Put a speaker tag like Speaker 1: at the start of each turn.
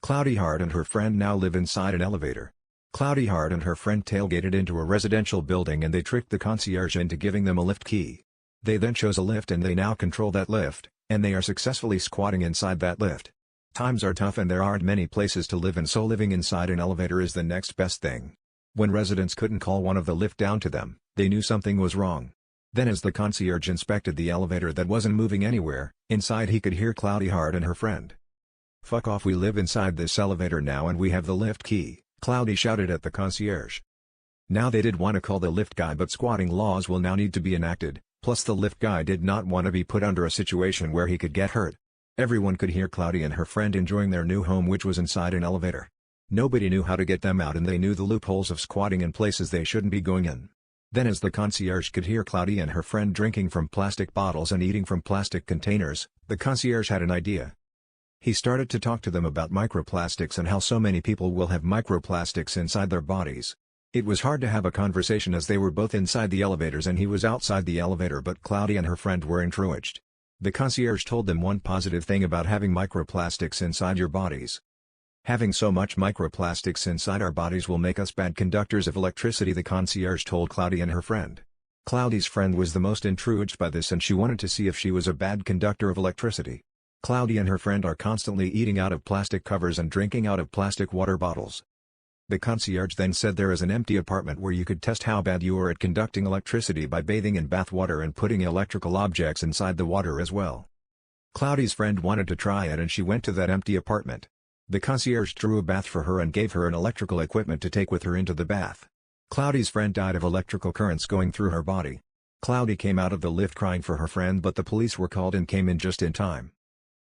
Speaker 1: Cloudyheart and her friend now live inside an elevator. Cloudyheart and her friend tailgated into a residential building and they tricked the concierge into giving them a lift key. They then chose a lift and they now control that lift, and they are successfully squatting inside that lift. Times are tough and there aren't many places to live, and so living inside an elevator is the next best thing. When residents couldn't call one of the lift down to them, they knew something was wrong. Then as the concierge inspected the elevator that wasn't moving anywhere, inside he could hear Cloudyheart and her friend. "Fuck off, we live inside this elevator now and we have the lift key," Cloudy shouted at the concierge. Now they did want to call the lift guy, but squatting laws will now need to be enacted, plus the lift guy did not want to be put under a situation where he could get hurt. Everyone could hear Cloudy and her friend enjoying their new home, which was inside an elevator. Nobody knew how to get them out and they knew the loopholes of squatting in places they shouldn't be going in. Then as the concierge could hear Cloudy and her friend drinking from plastic bottles and eating from plastic containers, the concierge had an idea. He started to talk to them about microplastics and how so many people will have microplastics inside their bodies. It was hard to have a conversation as they were both inside the elevators and he was outside the elevator, but Cloudy and her friend were encouraged. The concierge told them one positive thing about having microplastics inside your bodies. "Having so much microplastics inside our bodies will make us bad conductors of electricity," the concierge told Cloudy and her friend. Cloudy's friend was the most intrigued by this and she wanted to see if she was a bad conductor of electricity. Cloudy and her friend are constantly eating out of plastic covers and drinking out of plastic water bottles. The concierge then said there is an empty apartment where you could test how bad you are at conducting electricity by bathing in bath water and putting electrical objects inside the water as well. Cloudy's friend wanted to try it and she went to that empty apartment. The concierge drew a bath for her and gave her an electrical equipment to take with her into the bath. Cloudy's friend died of electrical currents going through her body. Cloudy came out of the lift crying for her friend, but the police were called and came in just in time.